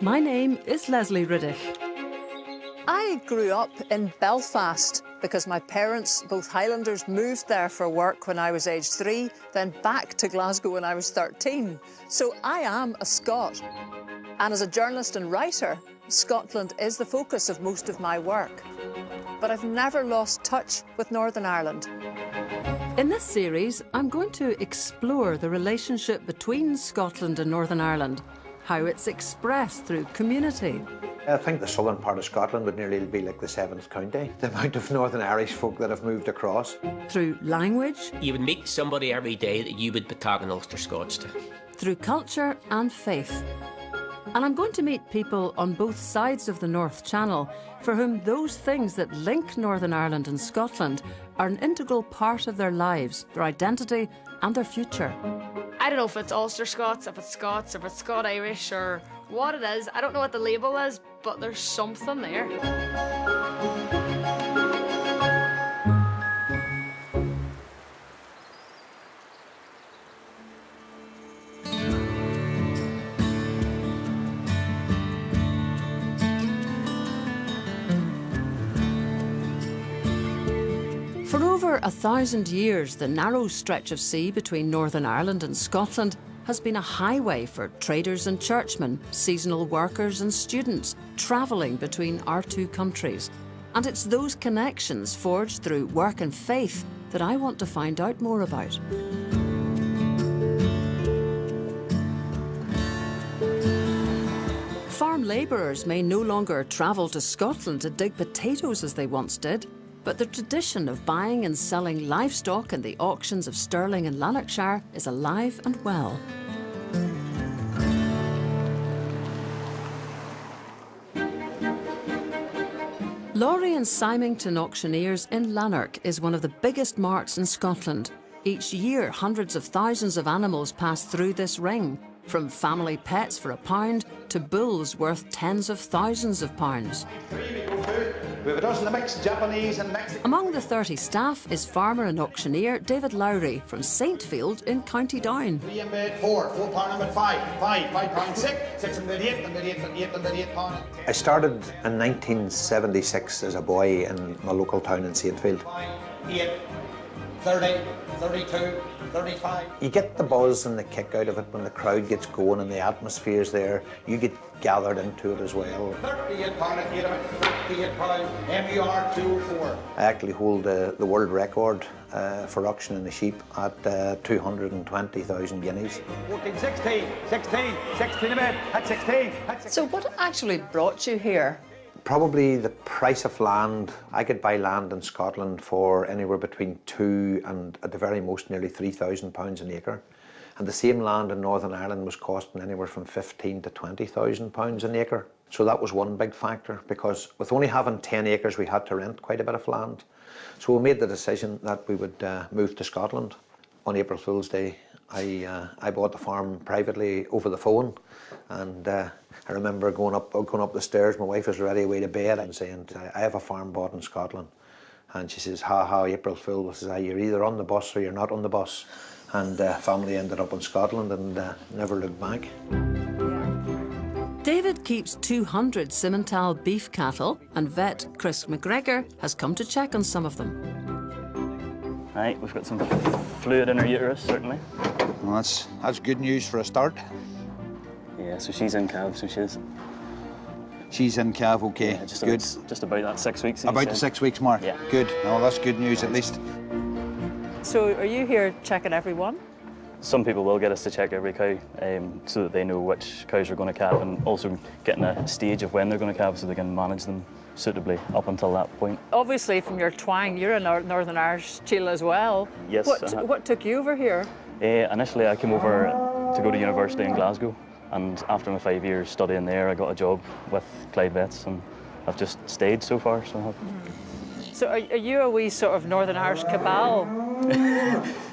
My name is Lesley Riddoch. I grew up in Belfast because my parents, both Highlanders, moved there for work when I was aged 3, then back to Glasgow when I was 13. So I am a Scot. And as a journalist and writer, Scotland is the focus of most of my work. But I've never lost touch with Northern Ireland. In this series, I'm going to explore the relationship between Scotland and Northern Ireland, how it's expressed through community. I think the southern part of Scotland would nearly be like the 7th county. The amount of Northern Irish folk that have moved across. Through language. You would meet somebody every day that you would be talking Ulster Scots to. Through culture and faith. And I'm going to meet people on both sides of the North Channel for whom those things that link Northern Ireland and Scotland are an integral part of their lives, their identity and their future. I don't know if it's Ulster Scots, if it's Scot-Irish or what it is. I don't know what the label is, but there's something there. For over 1,000 years, the narrow stretch of sea between Northern Ireland and Scotland has been a highway for traders and churchmen, seasonal workers and students travelling between our two countries. And it's those connections forged through work and faith that I want to find out more about. Farm labourers may no longer travel to Scotland to dig potatoes as they once did, but the tradition of buying and selling livestock in the auctions of Stirling and Lanarkshire is alive and well. Laurie and Symington Auctioneers in Lanark is one of the biggest marts in Scotland. Each year, hundreds of thousands of animals pass through this ring, from family pets for £1 to bulls worth tens of thousands of pounds. We have a dozen of mixed Japanese and Mexican. Among the 30 staff is farmer and auctioneer David Lowry from Saintfield in County Down. 3 and bid 4, £4 and 5, £5 6, 6 and bid 8, and bid 8 and 8 and bid 8 pound. I started in 1976 as a boy in my local town in Saintfield. 8, 30, 32, 35. You get the buzz and the kick out of it when the crowd gets going and the atmosphere's there. You get gathered into it as well. £38 and 8 of it, £38, MUR 204. I actually hold the world record for auctioning the sheep at 220,000 guineas. 14, 16, 16, 16 a bit, at 16, at 16. So what actually brought you here? Probably the price of land. I could buy land in Scotland for anywhere between £2,000 and at the very most nearly £3,000 an acre. And the same land in Northern Ireland was costing anywhere from £15,000 to £20,000 an acre. So that was one big factor, because with only having 10 acres we had to rent quite a bit of land. So we made the decision that we would move to Scotland. On April Fool's Day I bought the farm privately over the phone, and I remember going up the stairs. My wife was already away to bed and saying, I have a farm bought in Scotland. And she says, ha, April Fool. I says, you're either on the bus or you're not on the bus. And family ended up in Scotland and never looked back. David keeps 200 Simmental beef cattle, and vet Chris McGregor has come to check on some of them. Right, we've got some fluid in her uterus, certainly. Well, that's good news for a start. Yeah, so she's in calf, so she is. She's in calf, okay, Yeah, good. Just about that 6 weeks. About the 6 weeks mark? Yeah. Good, well, that's good news at least. So are you here checking everyone? Some people will get us to check every cow so that they know which cows are going to calve, and also getting a stage of when they're going to calve so they can manage them suitably up until that point. Obviously, from your twang, you're a Northern Irish chiel as well. Yes. What took you over here? Initially, I came over to go to university in Glasgow, and after my 5 years studying there, I got a job with Clyde Vets, and I've just stayed so far. So are you a wee sort of Northern Irish cabal?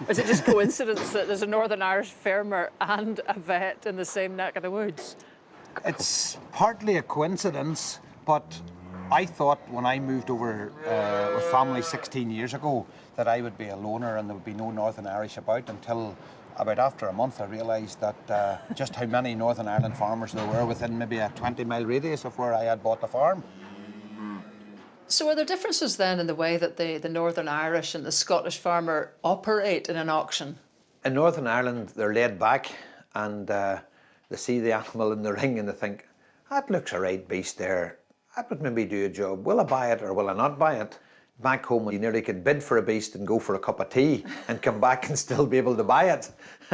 Is it just coincidence that there's a Northern Irish farmer and a vet in the same neck of the woods? It's partly a coincidence, but I thought when I moved over with family 16 years ago that I would be a loner and there would be no Northern Irish about until About after a month, I realised that just how many Northern Ireland farmers there were within maybe a 20-mile radius of where I had bought the farm. So are there differences then in the way that the Northern Irish and the Scottish farmer operate in an auction? In Northern Ireland, they're laid back and they see the animal in the ring and they think, that looks a right beast there. That would maybe do a job. Will I buy it or will I not buy it? Back home, you nearly could bid for a beast and go for a cup of tea and come back and still be able to buy it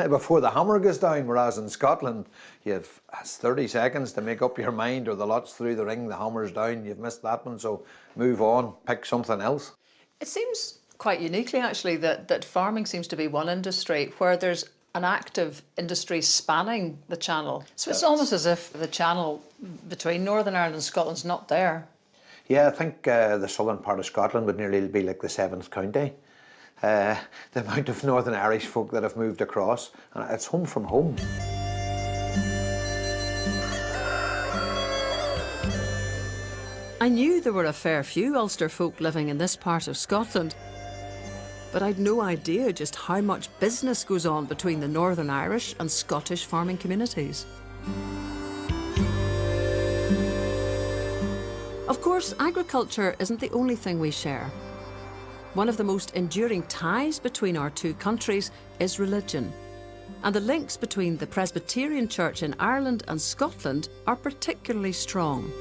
before the hammer goes down. Whereas in Scotland, you have 30 seconds to make up your mind, or the lot's through the ring, the hammer's down, you've missed that one, so move on, pick something else. It seems quite uniquely, actually, that farming seems to be one industry where there's an active industry spanning the channel. So it's almost as if the channel between Northern Ireland and Scotland's not there. Yeah, I think the southern part of Scotland would nearly be like the 7th county. The amount of Northern Irish folk that have moved across, and it's home from home. I knew there were a fair few Ulster folk living in this part of Scotland, but I'd no idea just how much business goes on between the Northern Irish and Scottish farming communities. Of course, agriculture isn't the only thing we share. One of the most enduring ties between our two countries is religion. And the links between the Presbyterian Church in Ireland and Scotland are particularly strong.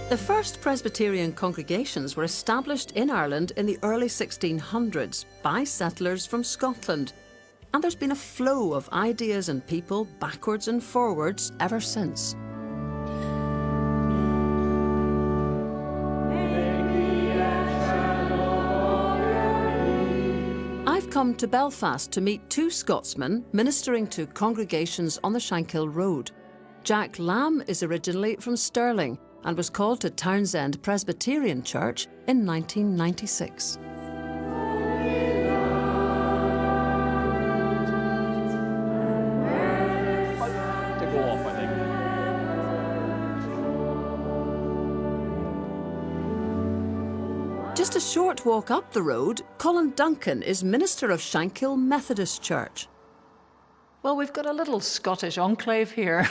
The first Presbyterian congregations were established in Ireland in the early 1600s by settlers from Scotland. And there's been a flow of ideas and people backwards and forwards ever since. I've come to Belfast to meet two Scotsmen ministering to congregations on the Shankill Road. Jack Lamb is originally from Stirling and was called to Townsend Presbyterian Church in 1996. Just a short walk up the road, Colin Duncan is minister of Shankill Methodist Church. Well, we've got a little Scottish enclave here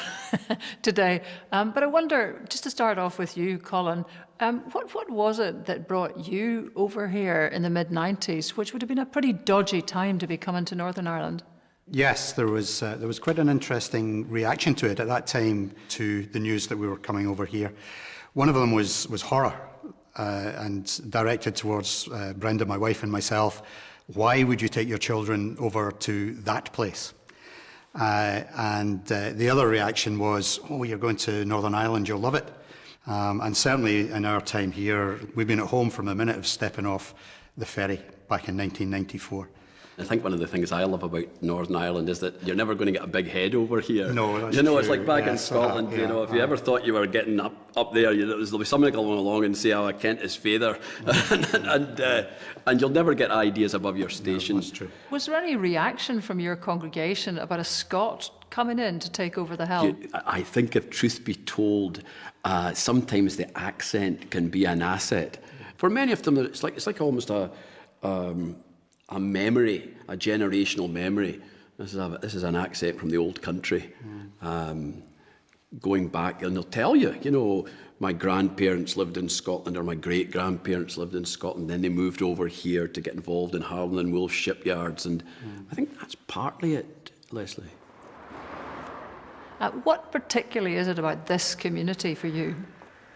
today, but I wonder, just to start off with you, Colin, what was it that brought you over here in the mid-90s, which would have been a pretty dodgy time to be coming to Northern Ireland? Yes, there was quite an interesting reaction to it at that time, to the news that we were coming over here. One of them was horror. And directed towards Brenda, my wife, and myself. Why would you take your children over to that place? And the other reaction was, oh, you're going to Northern Ireland, you'll love it. And certainly in our time here, we've been at home from the minute of stepping off the ferry back in 1994. I think one of the things I love about Northern Ireland is that you're never going to get a big head over here. No, that's true. It's like back in yes, Scotland, yeah, if you ever thought you were getting up there, there'll be somebody coming along and say, oh, Kent is feather. and you'll never get ideas above your station. No, that's true. Was there any reaction from your congregation about a Scot coming in to take over the helm? I think, if truth be told, sometimes the accent can be an asset. For many of them, it's like almost a memory, a generational memory. This is an accent from the old country. Going back, and they'll tell you, my grandparents lived in Scotland, or my great-grandparents lived in Scotland, then they moved over here to get involved in Harland and Wolff shipyards, and I think that's partly it, Lesley. What particularly is it about this community for you?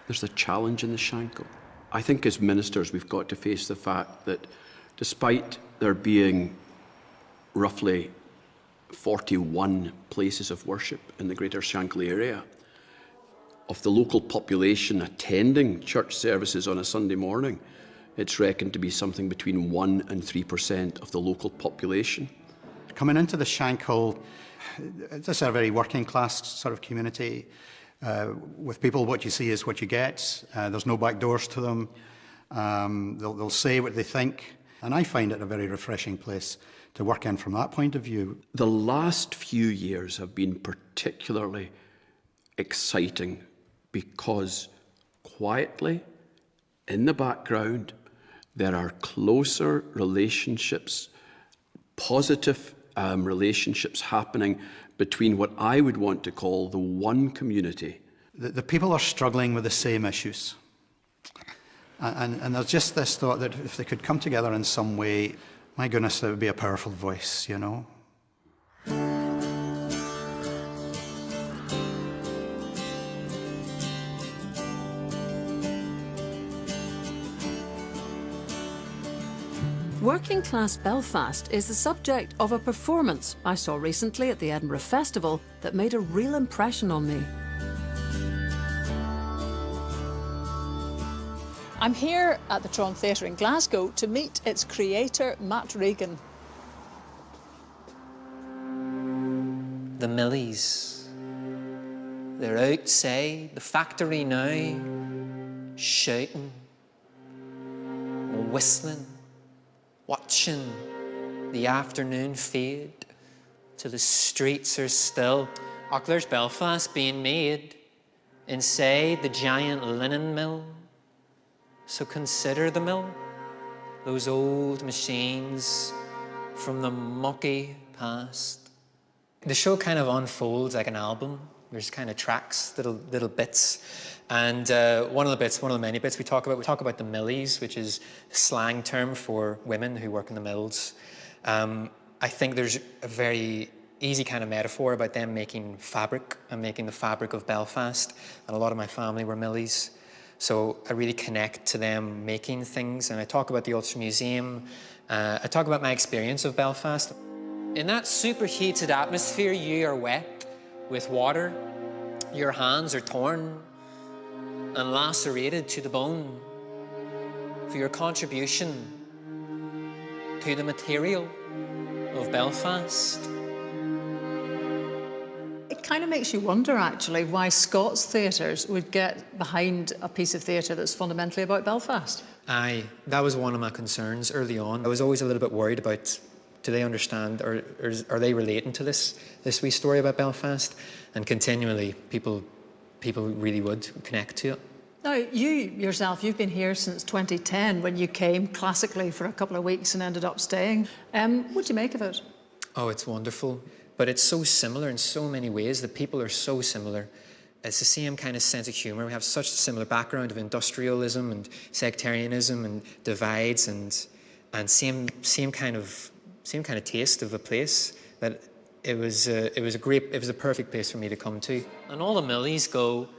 There's a challenge in the Shankill. I think as ministers we've got to face the fact that despite there being roughly 41 places of worship in the Greater Shankill area, of the local population attending church services on a Sunday morning, it's reckoned to be something between 1 and 3% of the local population. Coming into the Shankill, this is a very working class sort of community. With people, what you see is what you get. There's no back doors to them. They'll say what they think. And I find it a very refreshing place to work in from that point of view. The last few years have been particularly exciting because quietly, in the background, there are closer relationships, positive relationships happening between what I would want to call the one community. The people are struggling with the same issues. And there's just this thought that if they could come together in some way, my goodness, that would be a powerful voice, you know. Working class Belfast is the subject of a performance I saw recently at the Edinburgh Festival that made a real impression on me. I'm here at the Tron Theatre in Glasgow to meet its creator, Matt Regan. The Millies. They're outside the factory now, shouting, whistling, watching the afternoon fade till the streets are still. Och, there's Belfast being made inside the giant linen mill. So consider the mill, those old machines from the mucky past. The show kind of unfolds like an album. There's kind of tracks, little bits. And one of the many bits we talk about the millies, which is a slang term for women who work in the mills. I think there's a very easy kind of metaphor about them making fabric and making the fabric of Belfast. And a lot of my family were millies. So I really connect to them making things. And I talk about the Ulster Museum. I talk about my experience of Belfast. In that superheated atmosphere, you are wet with water. Your hands are torn and lacerated to the bone for your contribution to the material of Belfast. It kind of makes you wonder, actually, why Scots theatres would get behind a piece of theatre that's fundamentally about Belfast. Aye, that was one of my concerns early on. I was always a little bit worried about, do they understand, or are they relating to this wee story about Belfast? And continually, people really would connect to it. Now, you yourself, you've been here since 2010 when you came classically for a couple of weeks and ended up staying. What do you make of it? Oh, it's wonderful. But it's so similar in so many ways. The people are so similar. It's the same kind of sense of humour. We have such a similar background of industrialism and sectarianism and divides and same kind of taste of a place that it was a perfect place for me to come to. And all the millies go.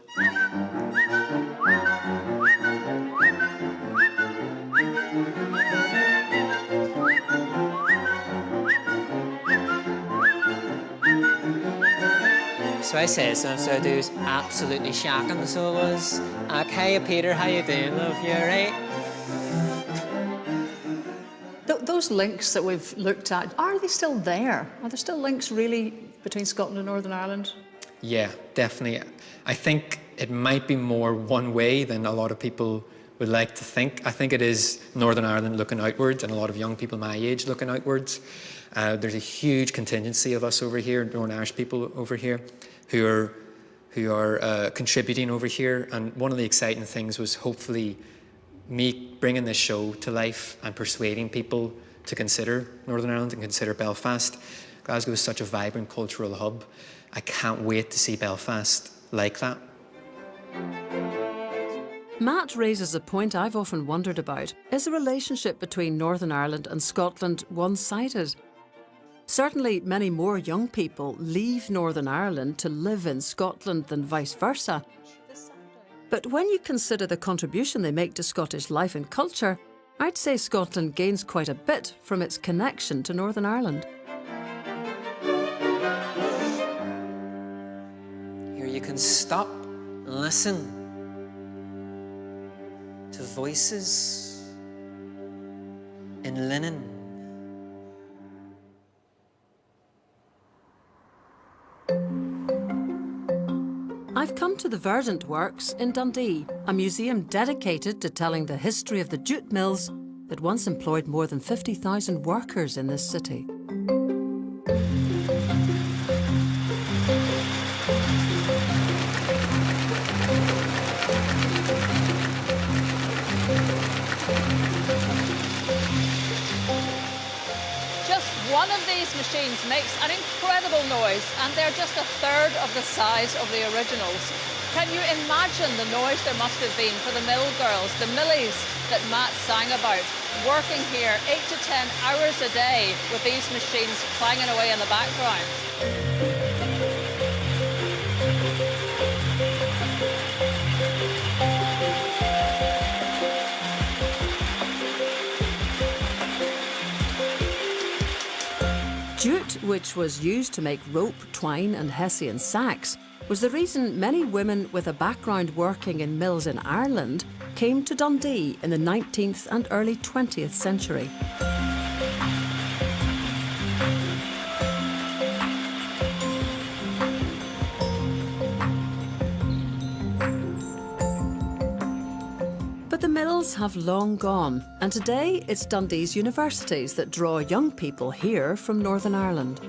So I says, so I do absolutely shocking, so it was. Okay, Peter, how you doing, love? You all right? Those links that we've looked at, are they still there? Are there still links really between Scotland and Northern Ireland? Yeah, definitely. I think it might be more one way than a lot of people would like to think. I think it is Northern Ireland looking outwards and a lot of young people my age looking outwards. There's a huge contingency of us over here, Northern Irish people over here, who are contributing over here. And one of the exciting things was hopefully me bringing this show to life and persuading people to consider Northern Ireland and consider Belfast. Glasgow is such a vibrant cultural hub. I can't wait to see Belfast like that. Matt raises a point I've often wondered about. Is the relationship between Northern Ireland and Scotland one-sided? Certainly, many more young people leave Northern Ireland to live in Scotland than vice versa. But when you consider the contribution they make to Scottish life and culture, I'd say Scotland gains quite a bit from its connection to Northern Ireland. Here you can stop and listen to voices in linen. I've come to the Verdant Works in Dundee, a museum dedicated to telling the history of the jute mills that once employed more than 50,000 workers in this city. Just one of these machines makes an incredible noise, and they're just a third of the size of the originals. Can you imagine the noise there must have been for the mill girls, the millies that Matt sang about, working here 8 to 10 hours a day with these machines clanging away in the background? Jute, which was used to make rope, twine and hessian sacks, was the reason many women with a background working in mills in Ireland came to Dundee in the 19th and early 20th century. But the mills have long gone, and today it's Dundee's universities that draw young people here from Northern Ireland.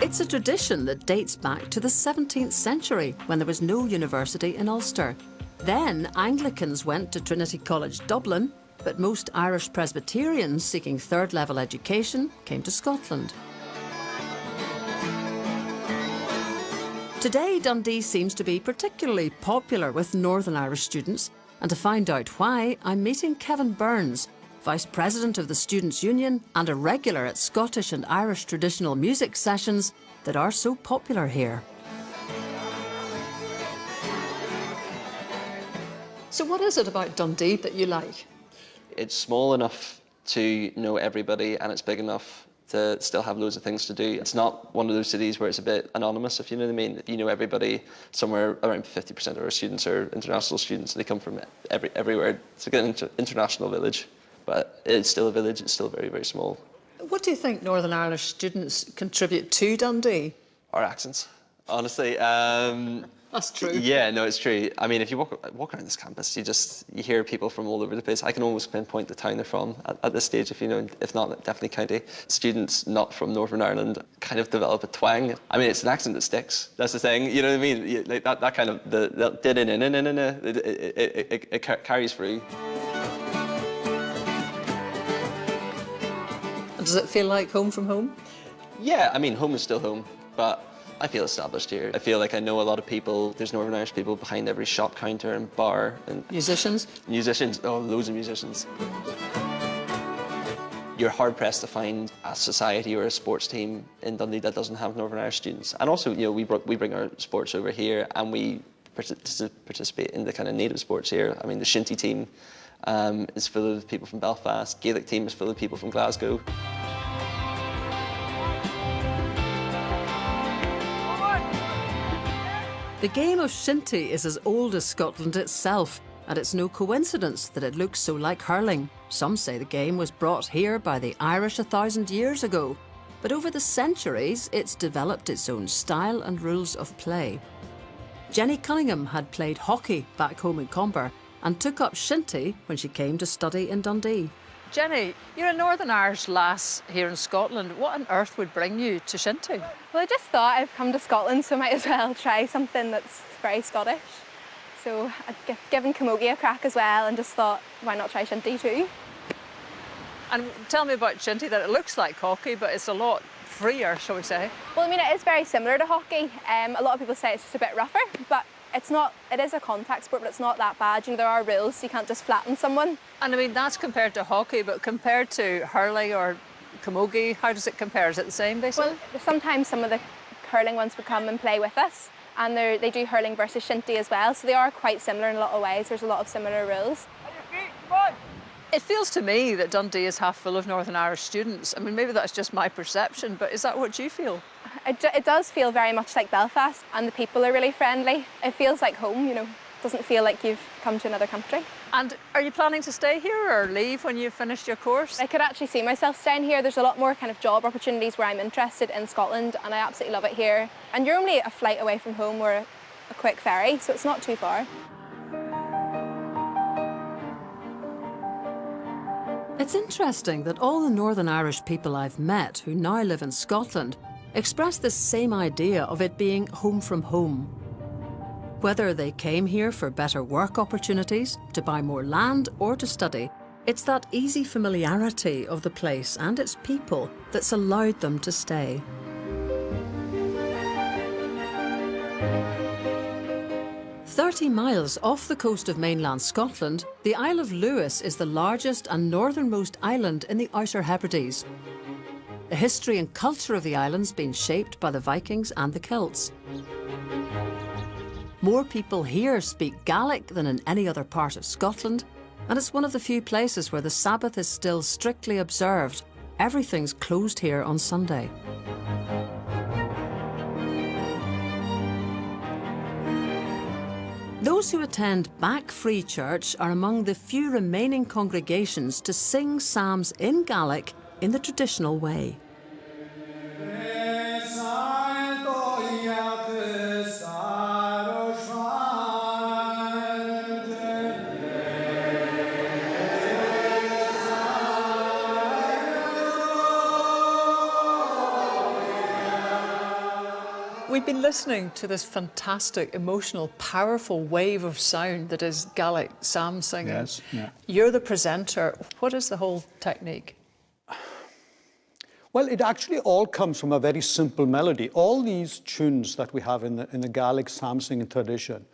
It's a tradition that dates back to the 17th century, when there was no university in Ulster. Then Anglicans went to Trinity College Dublin, but most Irish Presbyterians seeking third-level education came to Scotland. Today, Dundee seems to be particularly popular with Northern Irish students, and to find out why, I'm meeting Kevin Burns, Vice President of the Students' Union and a regular at Scottish and Irish traditional music sessions that are so popular here. So what is it about Dundee that you like? It's small enough to know everybody, and it's big enough to still have loads of things to do. It's not one of those cities where it's a bit anonymous, if you know what I mean. You know everybody. Somewhere around 50% of our students are international students. They come from everywhere. It's like an international village, but it's still a village. It's still very, very small. What do you think Northern Irish students contribute to Dundee? Our accents, honestly. That's true. Yeah, no, it's true. I mean, if you walk around this campus, you hear people from all over the place. I can almost pinpoint the town they're from at this stage, if you know, if not, definitely county. Students not from Northern Ireland kind of develop a twang. I mean, it's an accent that sticks. That's the thing. You know what I mean? Like that kind of it carries through. And does it feel like home from home? Yeah, I mean, home is still home, but I feel established here. I feel like I know a lot of people. There's Northern Irish people behind every shop counter and bar. And musicians? Musicians, oh, loads of musicians. You're hard-pressed to find a society or a sports team in Dundee that doesn't have Northern Irish students. And also, you know, we bring our sports over here, and we participate in the kind of native sports here. I mean, the shinty team is full of people from Belfast. Gaelic team is full of people from Glasgow. The game of shinty is as old as Scotland itself, and it's no coincidence that it looks so like hurling. Some say the game was brought here by the Irish 1,000 years ago, but over the centuries it's developed its own style and rules of play. Jenny Cunningham had played hockey back home in Comber and took up shinty when she came to study in Dundee. Jenny, you're a Northern Irish lass here in Scotland. What on earth would bring you to shinty? Well, I just thought I've come to Scotland, so I might as well try something that's very Scottish. So I'd given camogie a crack as well and just thought, why not try shinty too? And tell me about shinty, that it looks like hockey, but it's a lot freer, shall we say? Well, I mean, it is very similar to hockey. A lot of people say it's just a bit rougher, but it's not. It is a contact sport, but it's not that bad. You know, there are rules, so you can't just flatten someone. And I mean, that's compared to hockey, but compared to hurling or camogie, how does it compare? Is it the same, basically? Well, sometimes some of the hurling ones would come and play with us, and they do hurling versus shinty as well, so they are quite similar in a lot of ways. There's a lot of similar rules. It feels to me that Dundee is half full of Northern Irish students. I mean, maybe that's just my perception, but is that what you feel? It does feel very much like Belfast, and the people are really friendly. It feels like home, you know. It doesn't feel like you've come to another country. And are you planning to stay here or leave when you've finished your course? I could actually see myself staying here. There's a lot more kind of job opportunities where I'm interested in Scotland, and I absolutely love it here. And you're only a flight away from home or a quick ferry, so it's not too far. It's interesting that all the Northern Irish people I've met who now live in Scotland express this same idea of it being home from home. Whether they came here for better work opportunities, to buy more land or to study, It's that easy familiarity of the place and its people that's allowed them to stay. "30 miles off the coast of mainland Scotland, the Isle of Lewis is the largest and northernmost island in the Outer Hebrides. The history and culture of the island's been shaped by the Vikings and the Celts. More people here speak Gaelic than in any other part of Scotland, and it's one of the few places where the Sabbath is still strictly observed. Everything's closed here on Sunday. Those who attend Back Free Church are among the few remaining congregations to sing psalms in Gaelic in the traditional way. We've been listening to this fantastic, emotional, powerful wave of sound that is Gaelic psalm singing. Yes, yeah. You're the presenter. What is the whole technique? Well, it actually all comes from a very simple melody. All these tunes that we have in the Gaelic psalm singing tradition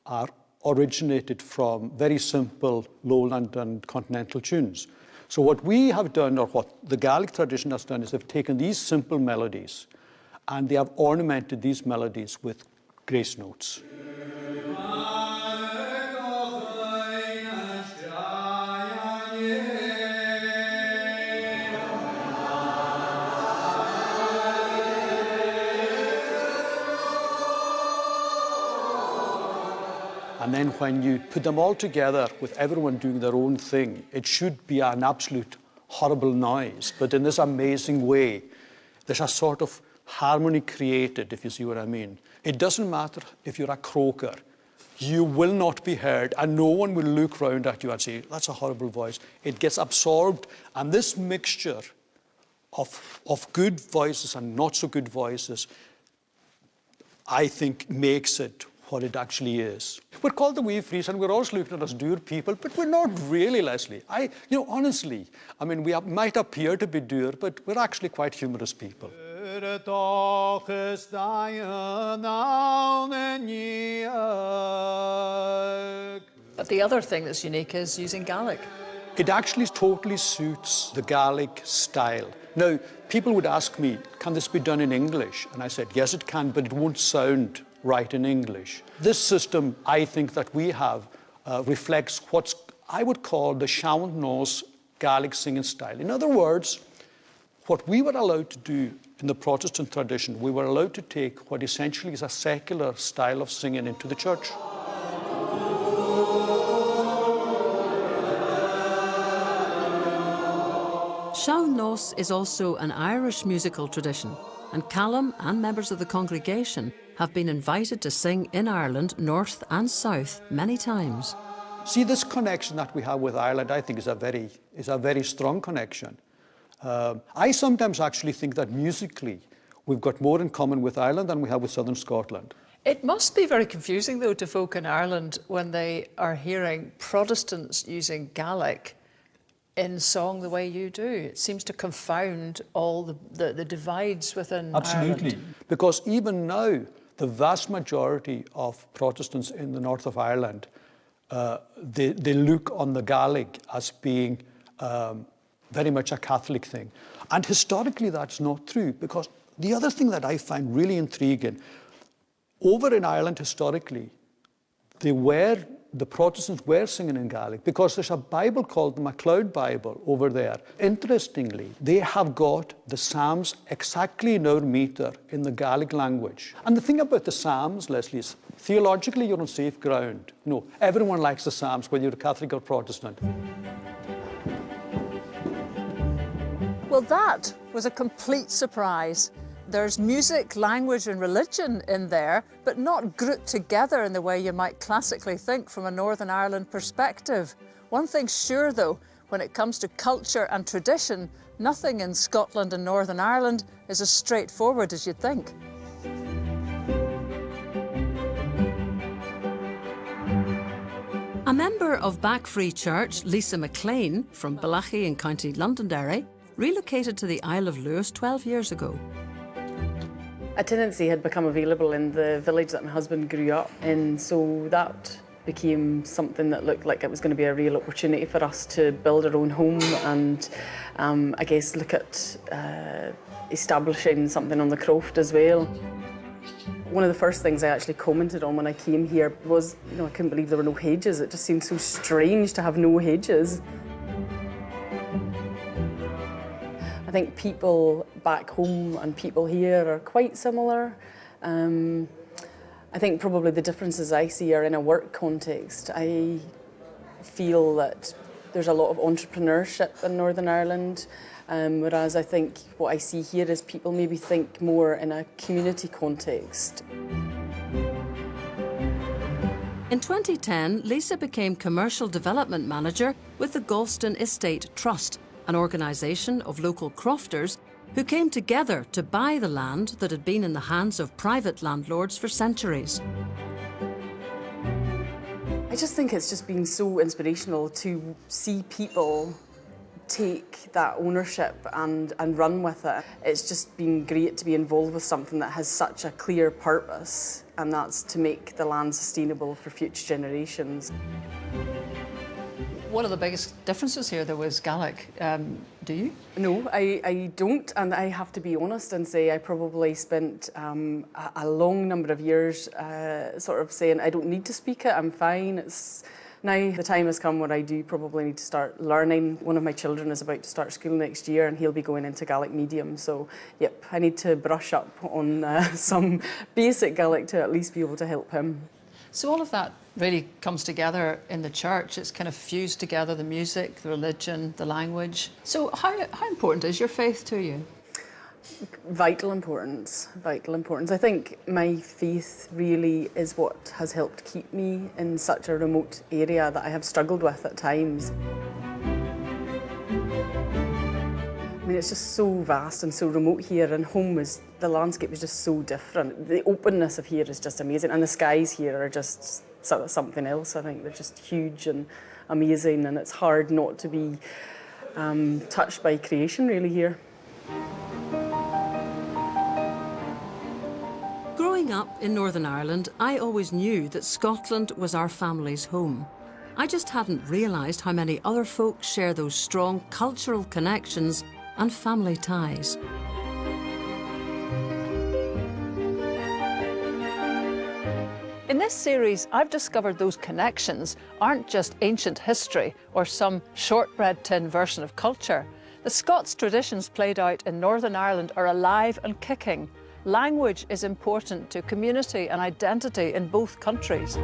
are originated from very simple lowland and continental tunes. So what we have done, or what the Gaelic tradition has done, is they've taken these simple melodies and they have ornamented these melodies with grace notes. And then when you put them all together with everyone doing their own thing, it should be an absolute horrible noise. But in this amazing way, there's a sort of harmony created, if you see what I mean. It doesn't matter if you're a croaker. You will not be heard, and no one will look round at you and say, that's a horrible voice. It gets absorbed, and this mixture of good voices and not so good voices, I think, makes it what it actually is. We're called the Wee Fries, and we're always looking at us dour people, but we're not really, Lesley. Honestly, I mean, we might appear to be dour, but we're actually quite humorous people. But the other thing that's unique is using Gaelic. It actually totally suits the Gaelic style. Now, people would ask me, can this be done in English? And I said, yes, it can, but it won't sound right in English. This system, I think, that we have reflects what I would call the Sean Nos Gaelic singing style. In other words, what we were allowed to do in the Protestant tradition, we were allowed to take what essentially is a secular style of singing into the church. Sean Nos is also an Irish musical tradition, and Callum and members of the congregation have been invited to sing in Ireland, north and south, many times. See, this connection that we have with Ireland, I think, is a very strong connection. I sometimes actually think that musically we've got more in common with Ireland than we have with southern Scotland. It must be very confusing, though, to folk in Ireland when they are hearing Protestants using Gaelic in song the way you do. It seems to confound all the divides within Absolutely. Ireland. Because even now, the vast majority of Protestants in the north of Ireland, they look on the Gaelic as being very much a Catholic thing. And historically, that's not true, because the other thing that I find really intriguing, over in Ireland historically, the Protestants were singing in Gaelic because there's a Bible called the MacLeod Bible over there. Interestingly, they have got the Psalms exactly in our metre in the Gaelic language. And the thing about the Psalms, Lesley, is theologically you're on safe ground. No, everyone likes the Psalms, whether you're Catholic or Protestant. Well, that was a complete surprise. There's music, language and religion in there, but not grouped together in the way you might classically think from a Northern Ireland perspective. One thing's sure, though, when it comes to culture and tradition, nothing in Scotland and Northern Ireland is as straightforward as you'd think. A member of Back Free Church, Lisa McLean, from Balachi in County Londonderry, relocated to the Isle of Lewis 12 years ago. A tenancy had become available in the village that my husband grew up in, so that became something that looked like it was going to be a real opportunity for us to build our own home and I guess look at establishing something on the croft as well. One of the first things I actually commented on when I came here was, I couldn't believe there were no hedges. It just seemed so strange to have no hedges. I think people back home and people here are quite similar. I think probably the differences I see are in a work context. I feel that there's a lot of entrepreneurship in Northern Ireland, whereas I think what I see here is people maybe think more in a community context. In 2010, Lisa became Commercial Development Manager with the Galston Estate Trust, an organisation of local crofters who came together to buy the land that had been in the hands of private landlords for centuries. I just think it's just been so inspirational to see people take that ownership and run with it. It's just been great to be involved with something that has such a clear purpose, and that's to make the land sustainable for future generations. One of the biggest differences here, though, was Gaelic. Do you? No, I don't, and I have to be honest and say I probably spent a long number of years sort of saying I don't need to speak it, I'm fine. Now the time has come where I do probably need to start learning. One of my children is about to start school next year and he'll be going into Gaelic medium, so yep, I need to brush up on some basic Gaelic to at least be able to help him. So all of that really comes together in the church. It's kind of fused together, the music, the religion, the language. So how important is your faith to you? Vital importance, vital importance. I think my faith really is what has helped keep me in such a remote area that I have struggled with at times. I mean, it's just so vast and so remote here, and the landscape is just so different. The openness of here is just amazing, and the skies here are just something else. I think they're just huge and amazing, and it's hard not to be touched by creation really here. Growing up in Northern Ireland, I always knew that Scotland was our family's home. I just hadn't realised how many other folk share those strong cultural connections and family ties. In this series, I've discovered those connections aren't just ancient history or some shortbread tin version of culture. The Scots traditions played out in Northern Ireland are alive and kicking. Language is important to community and identity in both countries.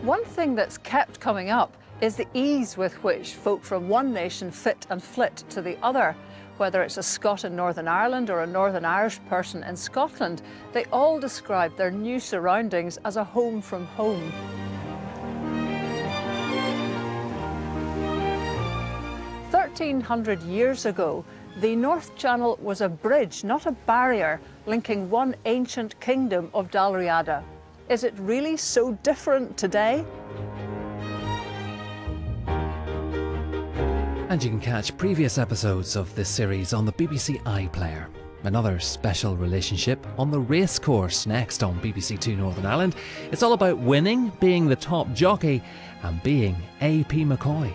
One thing that's kept coming up is the ease with which folk from one nation fit and flit to the other. Whether it's a Scot in Northern Ireland or a Northern Irish person in Scotland, they all describe their new surroundings as a home from home. "1,300 years ago, the North Channel was a bridge, not a barrier, linking one ancient kingdom of Dalriada. Is it really so different today?" And you can catch previous episodes of this series on the BBC iPlayer. Another special relationship on the racecourse next on BBC Two Northern Ireland. It's all about winning, being the top jockey and being A.P. McCoy.